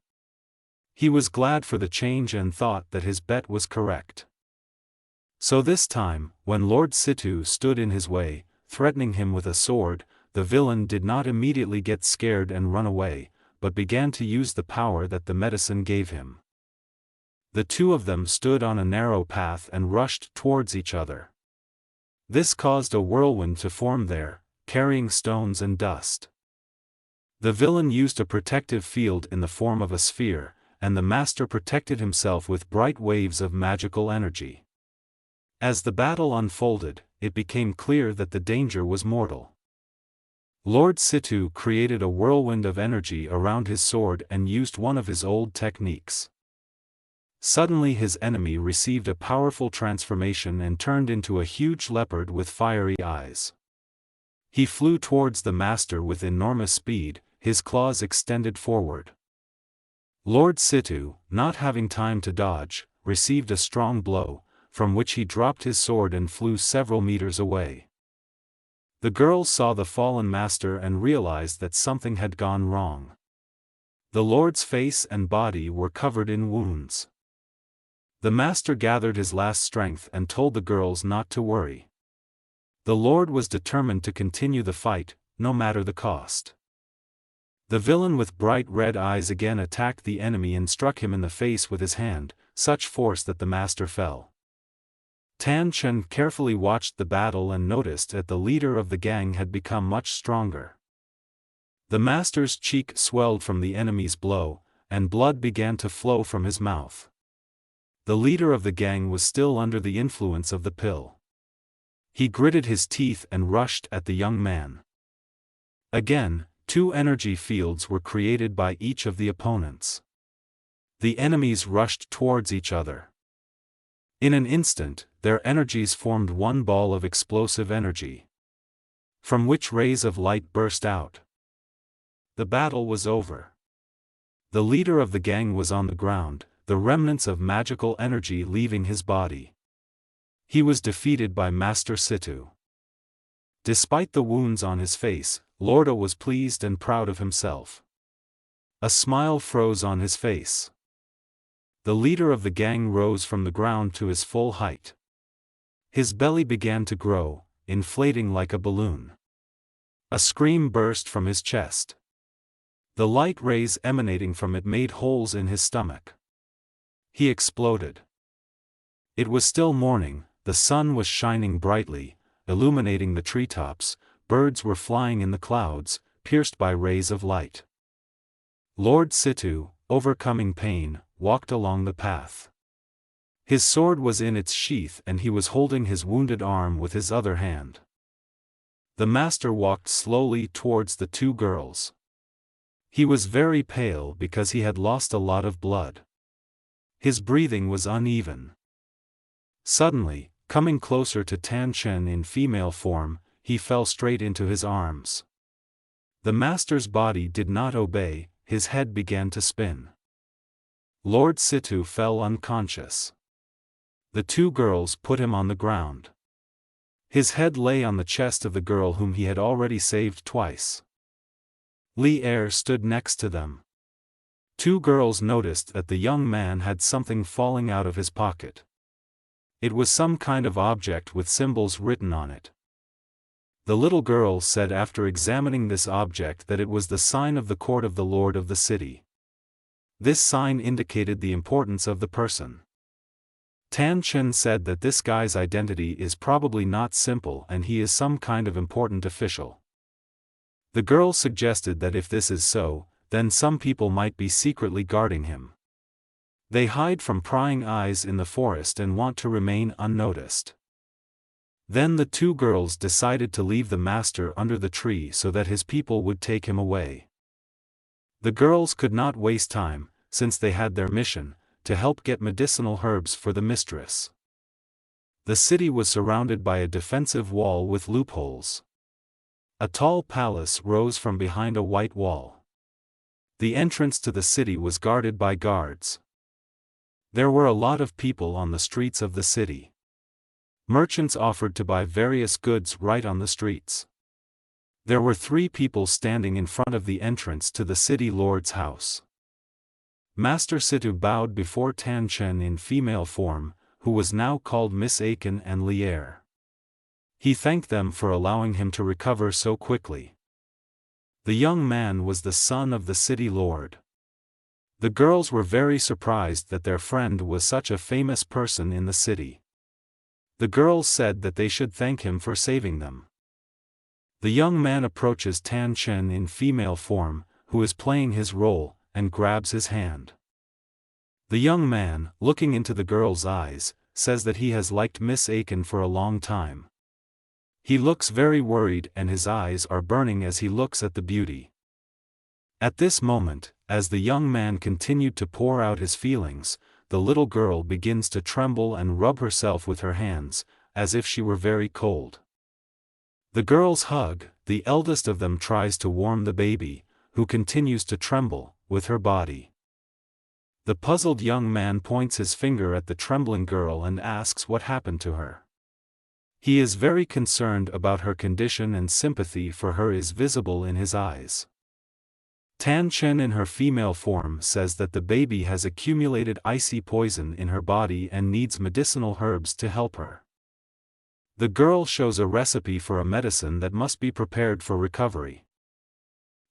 He was glad for the change and thought that his bet was correct. So this time, when Lord Situ stood in his way, threatening him with a sword, the villain did not immediately get scared and run away, but began to use the power that the medicine gave him. The two of them stood on a narrow path and rushed towards each other. This caused a whirlwind to form there, carrying stones and dust. The villain used a protective field in the form of a sphere, and the master protected himself with bright waves of magical energy. As the battle unfolded, it became clear that the danger was mortal. Lord Situ created a whirlwind of energy around his sword and used one of his old techniques. Suddenly his enemy received a powerful transformation and turned into a huge leopard with fiery eyes. He flew towards the master with enormous speed, his claws extended forward. Lord Situ, not having time to dodge, received a strong blow, from which he dropped his sword and flew several meters away. The girls saw the fallen master and realized that something had gone wrong. The Lord's face and body were covered in wounds. The master gathered his last strength and told the girls not to worry. The Lord was determined to continue the fight, no matter the cost. The villain with bright red eyes again attacked the enemy and struck him in the face with his hand, such force that the master fell. Tan Chen carefully watched the battle and noticed that the leader of the gang had become much stronger. The master's cheek swelled from the enemy's blow, and blood began to flow from his mouth. The leader of the gang was still under the influence of the pill. He gritted his teeth and rushed at the young man. Again, two energy fields were created by each of the opponents. The enemies rushed towards each other. In an instant, their energies formed one ball of explosive energy, from which rays of light burst out. The battle was over. The leader of the gang was on the ground, the remnants of magical energy leaving his body. He was defeated by Master Situ. Despite the wounds on his face, Lorda was pleased and proud of himself. A smile froze on his face. The leader of the gang rose from the ground to his full height. His belly began to grow, inflating like a balloon. A scream burst from his chest. The light rays emanating from it made holes in his stomach. He exploded. It was still morning, the sun was shining brightly, illuminating the treetops, birds were flying in the clouds, pierced by rays of light. Lord Situ, overcoming pain, walked along the path. His sword was in its sheath and he was holding his wounded arm with his other hand. The master walked slowly towards the two girls. He was very pale because he had lost a lot of blood. His breathing was uneven. Suddenly, coming closer to Tan Chen in female form, he fell straight into his arms. The master's body did not obey, his head began to spin. Lord Situ fell unconscious. The two girls put him on the ground. His head lay on the chest of the girl whom he had already saved twice. Li Er stood next to them. Two girls noticed that the young man had something falling out of his pocket. It was some kind of object with symbols written on it. The little girl said after examining this object that it was the sign of the court of the lord of the city. This sign indicated the importance of the person. Tan Chen said that this guy's identity is probably not simple and he is some kind of important official. The girl suggested that if this is so, then some people might be secretly guarding him. They hide from prying eyes in the forest and want to remain unnoticed. Then the two girls decided to leave the master under the tree so that his people would take him away. The girls could not waste time, since they had their mission, to help get medicinal herbs for the mistress. The city was surrounded by a defensive wall with loopholes. A tall palace rose from behind a white wall. The entrance to the city was guarded by guards. There were a lot of people on the streets of the city. Merchants offered to buy various goods right on the streets. There were 3 people standing in front of the entrance to the city lord's house. Master Situ bowed before Tan Chen in female form, who was now called Miss Aiken and Lier. He thanked them for allowing him to recover so quickly. The young man was the son of the city lord. The girls were very surprised that their friend was such a famous person in the city. The girls said that they should thank him for saving them. The young man approaches Tan Chen in female form, who is playing his role, and grabs his hand. The young man, looking into the girl's eyes, says that he has liked Miss Aiken for a long time. He looks very worried and his eyes are burning as he looks at the beauty. At this moment, as the young man continued to pour out his feelings, the little girl begins to tremble and rub herself with her hands, as if she were very cold. The girls hug, the eldest of them tries to warm the baby, who continues to tremble, with her body. The puzzled young man points his finger at the trembling girl and asks what happened to her. He is very concerned about her condition and sympathy for her is visible in his eyes. Tan Chen in her female form says that the baby has accumulated icy poison in her body and needs medicinal herbs to help her. The girl shows a recipe for a medicine that must be prepared for recovery.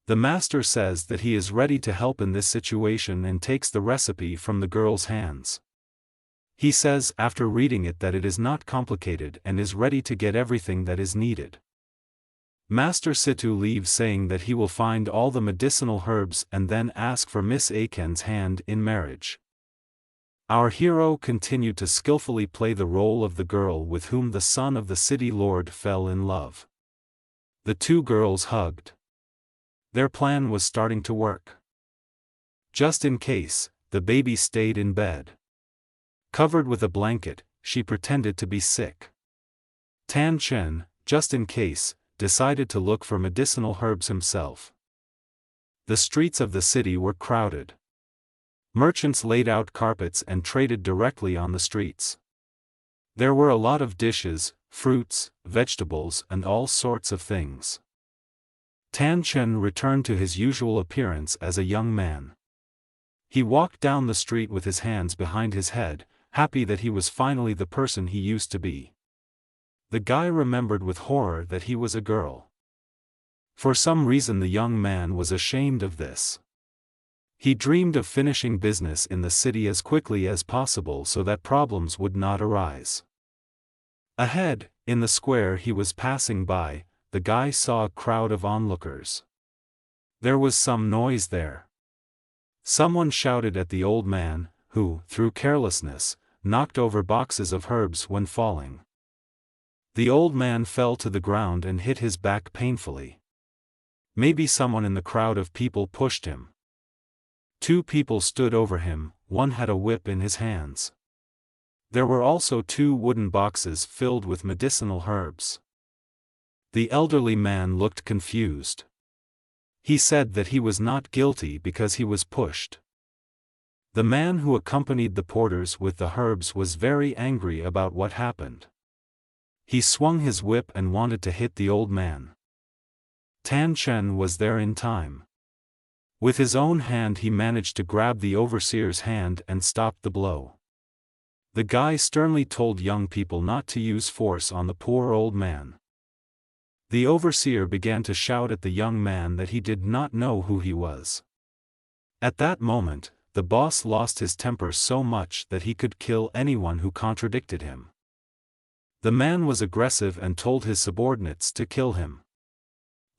The master says that he is ready to help in this situation and takes the recipe from the girl's hands. He says after reading it that it is not complicated and is ready to get everything that is needed. Master Situ leaves saying that he will find all the medicinal herbs and then ask for Miss Aiken's hand in marriage. Our hero continued to skillfully play the role of the girl with whom the son of the city lord fell in love. The 2 girls hugged. Their plan was starting to work. Just in case, the baby stayed in bed. Covered with a blanket, she pretended to be sick. Tan Chen, just in case, decided to look for medicinal herbs himself. The streets of the city were crowded. Merchants laid out carpets and traded directly on the streets. There were a lot of dishes, fruits, vegetables and all sorts of things. Tan Chen returned to his usual appearance as a young man. He walked down the street with his hands behind his head, happy that he was finally the person he used to be. The guy remembered with horror that he was a girl. For some reason the young man was ashamed of this. He dreamed of finishing business in the city as quickly as possible so that problems would not arise. Ahead, in the square he was passing by, the guy saw a crowd of onlookers. There was some noise there. Someone shouted at the old man, who, through carelessness, knocked over boxes of herbs when falling. The old man fell to the ground and hit his back painfully. Maybe someone in the crowd of people pushed him. 2 people stood over him, one had a whip in his hands. There were also 2 wooden boxes filled with medicinal herbs. The elderly man looked confused. He said that he was not guilty because he was pushed. The man who accompanied the porters with the herbs was very angry about what happened. He swung his whip and wanted to hit the old man. Tan Chen was there in time. With his own hand he managed to grab the overseer's hand and stop the blow. The guy sternly told young people not to use force on the poor old man. The overseer began to shout at the young man that he did not know who he was. At that moment, the boss lost his temper so much that he could kill anyone who contradicted him. The man was aggressive and told his subordinates to kill him.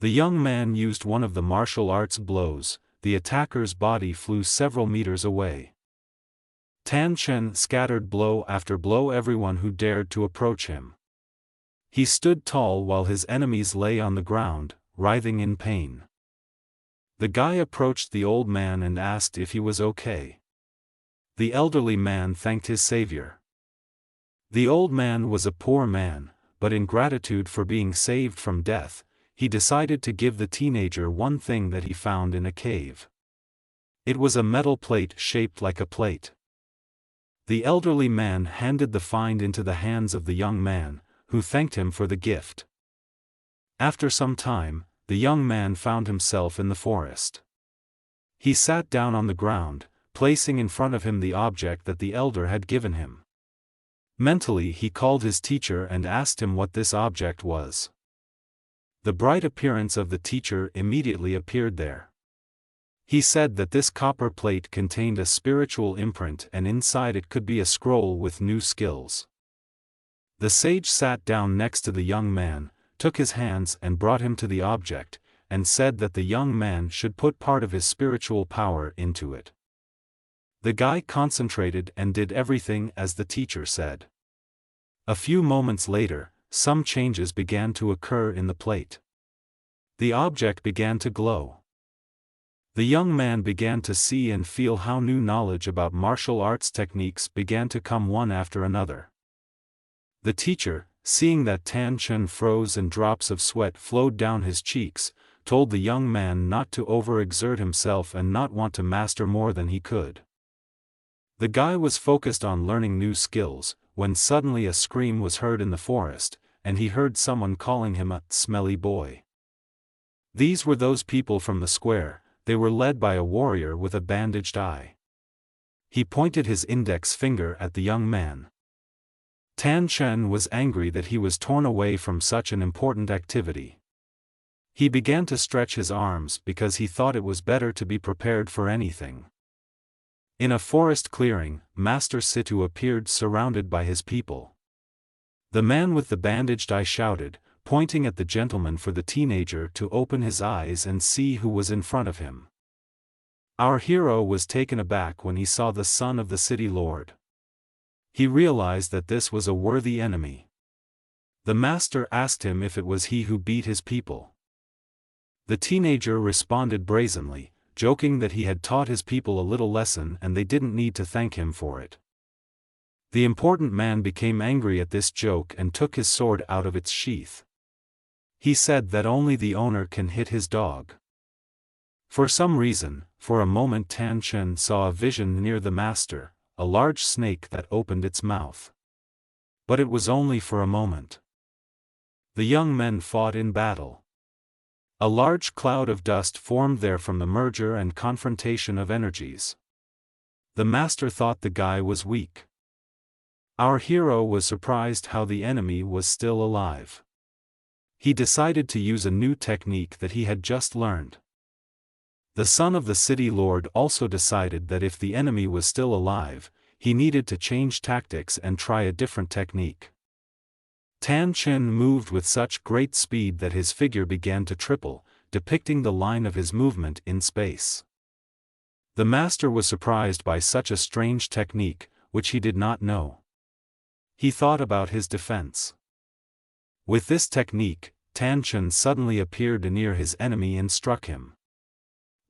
The young man used one of the martial arts blows, the attacker's body flew several meters away. Tan Chen scattered blow after blow everyone who dared to approach him. He stood tall while his enemies lay on the ground, writhing in pain. The guy approached the old man and asked if he was okay. The elderly man thanked his savior. The old man was a poor man, but in gratitude for being saved from death, he decided to give the teenager one thing that he found in a cave. It was a metal plate shaped like a plate. The elderly man handed the find into the hands of the young man, who thanked him for the gift. After some time, the young man found himself in the forest. He sat down on the ground, placing in front of him the object that the elder had given him. Mentally he called his teacher and asked him what this object was. The bright appearance of the teacher immediately appeared there. He said that this copper plate contained a spiritual imprint and inside it could be a scroll with new skills. The sage sat down next to the young man, took his hands and brought him to the object, and said that the young man should put part of his spiritual power into it. The guy concentrated and did everything as the teacher said. A few moments later, some changes began to occur in the plate. The object began to glow. The young man began to see and feel how new knowledge about martial arts techniques began to come one after another. The teacher, seeing that Tan Chun froze and drops of sweat flowed down his cheeks, told the young man not to overexert himself and not want to master more than he could. The guy was focused on learning new skills, when suddenly a scream was heard in the forest, and he heard someone calling him a smelly boy. These were those people from the square. They were led by a warrior with a bandaged eye. He pointed his index finger at the young man. Tan Chen was angry that he was torn away from such an important activity. He began to stretch his arms because he thought it was better to be prepared for anything. In a forest clearing, Master Situ appeared surrounded by his people. The man with the bandaged eye shouted, pointing at the gentleman for the teenager to open his eyes and see who was in front of him. Our hero was taken aback when he saw the son of the city lord. He realized that this was a worthy enemy. The master asked him if it was he who beat his people. The teenager responded brazenly, joking that he had taught his people a little lesson and they didn't need to thank him for it. The important man became angry at this joke and took his sword out of its sheath. He said that only the owner can hit his dog. For some reason, for a moment Tan Chen saw a vision near the master, a large snake that opened its mouth. But it was only for a moment. The young men fought in battle. A large cloud of dust formed there from the merger and confrontation of energies. The master thought the guy was weak. Our hero was surprised how the enemy was still alive. He decided to use a new technique that he had just learned. The son of the city lord also decided that if the enemy was still alive, he needed to change tactics and try a different technique. Tan Chen moved with such great speed that his figure began to triple, depicting the line of his movement in space. The master was surprised by such a strange technique, which he did not know. He thought about his defense. With this technique, Tan Chen suddenly appeared near his enemy and struck him.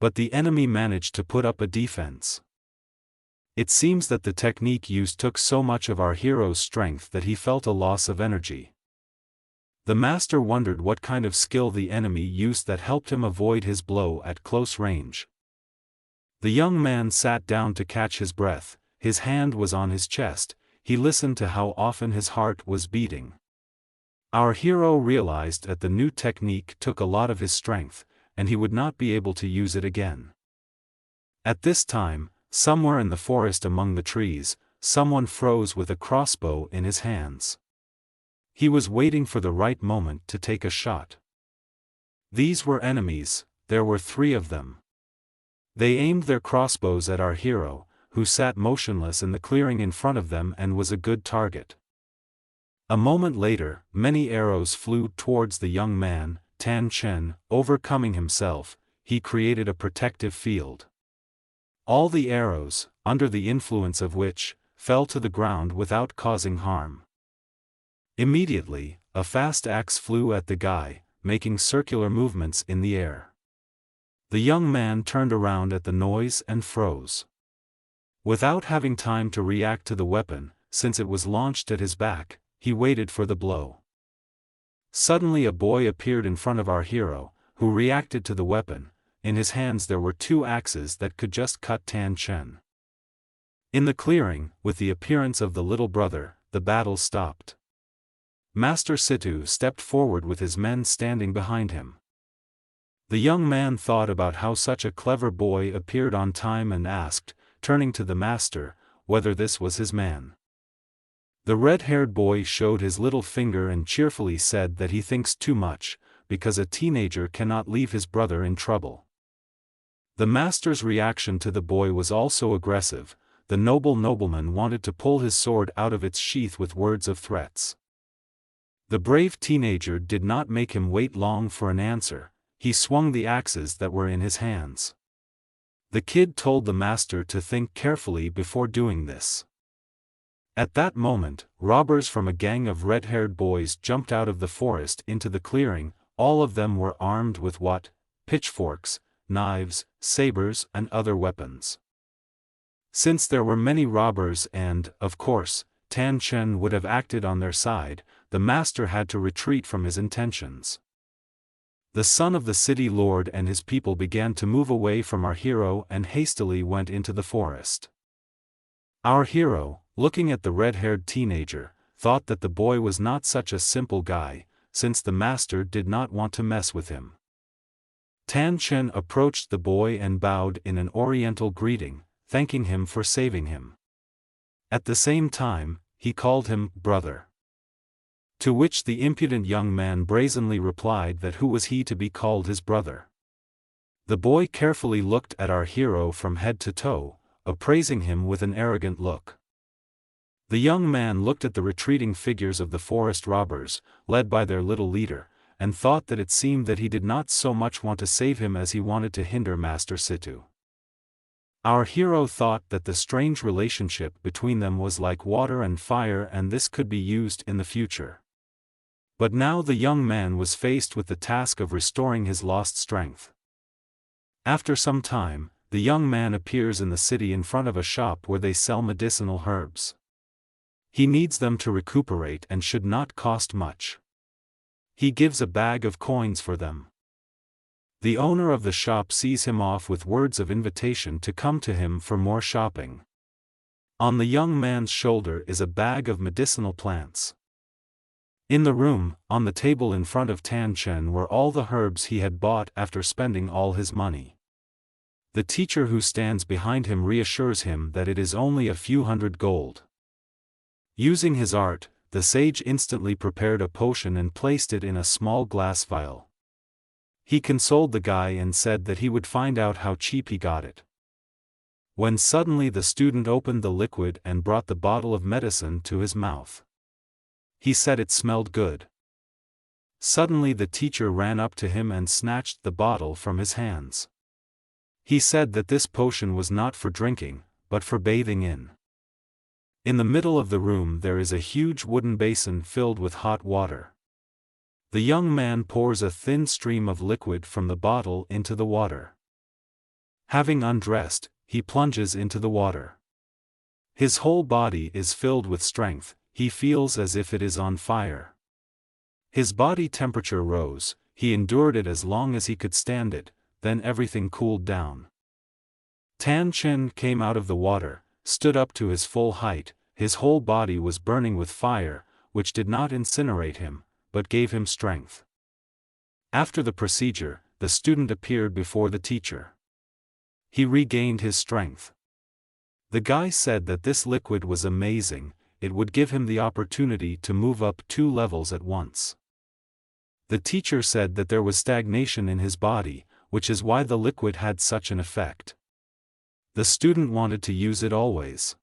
But the enemy managed to put up a defense. It seems that the technique used took so much of our hero's strength that he felt a loss of energy. The master wondered what kind of skill the enemy used that helped him avoid his blow at close range. The young man sat down to catch his breath, his hand was on his chest, he listened to how often his heart was beating. Our hero realized that the new technique took a lot of his strength, and he would not be able to use it again. At this time, somewhere in the forest among the trees, someone froze with a crossbow in his hands. He was waiting for the right moment to take a shot. These were enemies, there were 3 of them. They aimed their crossbows at our hero, who sat motionless in the clearing in front of them and was a good target. A moment later, many arrows flew towards the young man. Tan Chen, overcoming himself, he created a protective field. All the arrows, under the influence of which, fell to the ground without causing harm. Immediately, a fast axe flew at the guy, making circular movements in the air. The young man turned around at the noise and froze. Without having time to react to the weapon, since it was launched at his back, he waited for the blow. Suddenly a boy appeared in front of our hero, who reacted to the weapon. In his hands there were 2 axes that could just cut Tan Chen. In the clearing, with the appearance of the little brother, the battle stopped. Master Situ stepped forward with his men standing behind him. The young man thought about how such a clever boy appeared on time and asked, turning to the master, whether this was his man. The red-haired boy showed his little finger and cheerfully said that he thinks too much, because a teenager cannot leave his brother in trouble. The master's reaction to the boy was also aggressive. The nobleman wanted to pull his sword out of its sheath with words of threats. The brave teenager did not make him wait long for an answer. He swung the axes that were in his hands. The kid told the master to think carefully before doing this. At that moment, robbers from a gang of red-haired boys jumped out of the forest into the clearing. All of them were armed with pitchforks, knives, sabers, and other weapons. Since there were many robbers and, of course, Tan Chen would have acted on their side, the master had to retreat from his intentions. The son of the city lord and his people began to move away from our hero and hastily went into the forest. Our hero, looking at the red-haired teenager, thought that the boy was not such a simple guy, since the master did not want to mess with him. Tan Chen approached the boy and bowed in an oriental greeting, thanking him for saving him. At the same time, he called him brother. To which the impudent young man brazenly replied that who was he to be called his brother. The boy carefully looked at our hero from head to toe, appraising him with an arrogant look. The young man looked at the retreating figures of the forest robbers, led by their little leader, and thought that it seemed that he did not so much want to save him as he wanted to hinder Master Situ. Our hero thought that the strange relationship between them was like water and fire and this could be used in the future. But now the young man was faced with the task of restoring his lost strength. After some time, the young man appears in the city in front of a shop where they sell medicinal herbs. He needs them to recuperate and should not cost much. He gives a bag of coins for them. The owner of the shop sees him off with words of invitation to come to him for more shopping. On the young man's shoulder is a bag of medicinal plants. In the room, on the table in front of Tan Chen were all the herbs he had bought after spending all his money. The teacher who stands behind him reassures him that it is only a few hundred gold. Using his art, the sage instantly prepared a potion and placed it in a small glass vial. He consoled the guy and said that he would find out how cheap he got it. When suddenly the student opened the liquid and brought the bottle of medicine to his mouth. He said it smelled good. Suddenly the teacher ran up to him and snatched the bottle from his hands. He said that this potion was not for drinking, but for bathing in. In the middle of the room there is a huge wooden basin filled with hot water. The young man pours a thin stream of liquid from the bottle into the water. Having undressed, he plunges into the water. His whole body is filled with strength, he feels as if it is on fire. His body temperature rose, he endured it as long as he could stand it, then everything cooled down. Tan Chen came out of the water, stood up to his full height, his whole body was burning with fire, which did not incinerate him, but gave him strength. After the procedure, the student appeared before the teacher. He regained his strength. The guy said that this liquid was amazing, it would give him the opportunity to move up 2 levels at once. The teacher said that there was stagnation in his body, which is why the liquid had such an effect. The student wanted to use it always.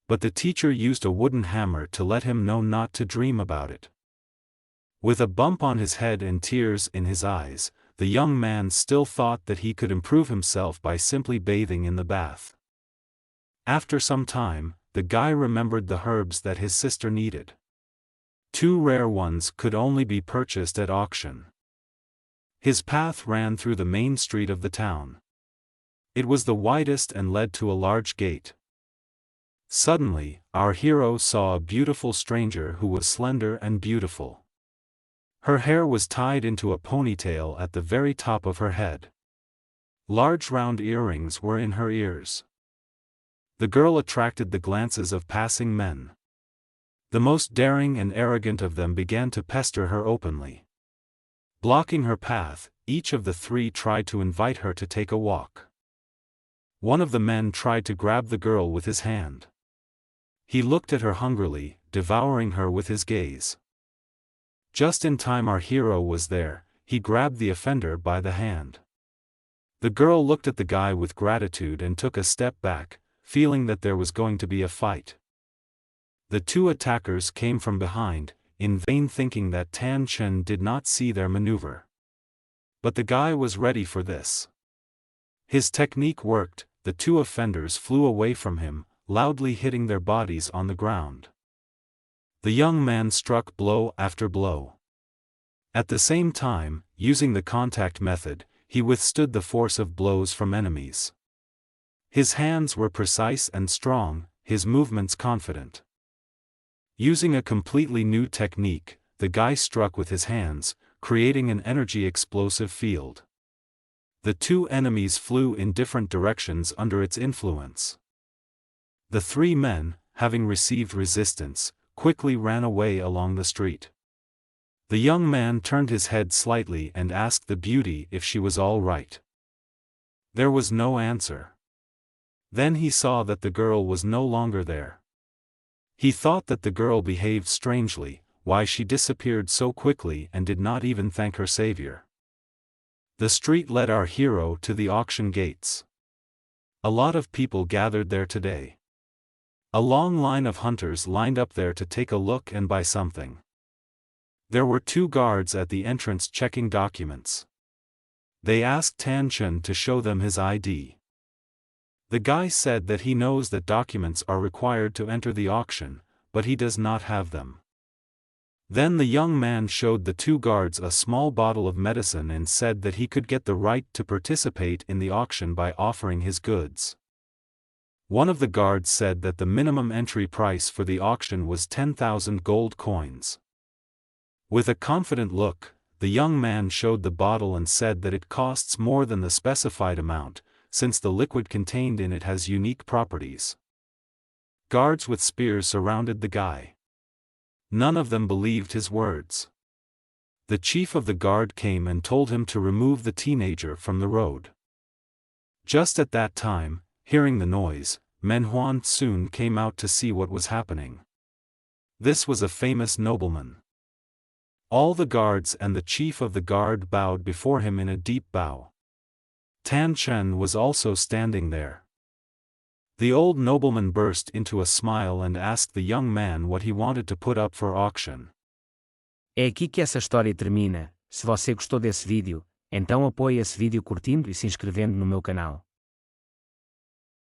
But the teacher used a wooden hammer to let him know not to dream about it. With a bump on his head and tears in his eyes, the young man still thought that he could improve himself by simply bathing in the bath. After some time, the guy remembered the herbs that his sister needed. 2 rare ones could only be purchased at auction. His path ran through the main street of the town. It was the widest and led to a large gate. Suddenly, our hero saw a beautiful stranger who was slender and beautiful. Her hair was tied into a ponytail at the very top of her head. Large round earrings were in her ears. The girl attracted the glances of passing men. The most daring and arrogant of them began to pester her openly. Blocking her path, each of the three tried to invite her to take a walk. One of the men tried to grab the girl with his hand. He looked at her hungrily, devouring her with his gaze. Just in time our hero was there. He grabbed the offender by the hand. The girl looked at the guy with gratitude and took a step back, feeling that there was going to be a fight. The two attackers came from behind, in vain thinking that Tan Chen did not see their maneuver. But the guy was ready for this. His technique worked. The two offenders flew away from him, loudly hitting their bodies on the ground. The young man struck blow after blow. At the same time, using the contact method, he withstood the force of blows from enemies. His hands were precise and strong, his movements confident. Using a completely new technique, the guy struck with his hands, creating an energy explosive field. The two enemies flew in different directions under its influence. The three men, having received resistance, quickly ran away along the street. The young man turned his head slightly and asked the beauty if she was all right. There was no answer. Then he saw that the girl was no longer there. He thought that the girl behaved strangely, why she disappeared so quickly and did not even thank her savior. The street led our hero to the auction gates. A lot of people gathered there today. A long line of hunters lined up there to take a look and buy something. There were two guards at the entrance checking documents. They asked Tan Chen to show them his ID. The guy said that he knows that documents are required to enter the auction, but he does not have them. Then the young man showed the two guards a small bottle of medicine and said that he could get the right to participate in the auction by offering his goods. One of the guards said that the minimum entry price for the auction was 10,000 gold coins. With a confident look, the young man showed the bottle and said that it costs more than the specified amount, since the liquid contained in it has unique properties. Guards with spears surrounded the guy. None of them believed his words. The chief of the guard came and told him to remove the teenager from the road. Just at that time, hearing the noise, Manhwa soon came out to see what was happening. This was a famous nobleman. All the guards and the chief of the guard bowed before him in a deep bow. Tan Chen was also standing there. The old nobleman burst into a smile and asked the young man what he wanted to put up for auction. É aqui que essa história termina. Se você gostou desse vídeo, então apoie esse vídeo curtindo e se inscrevendo no meu canal.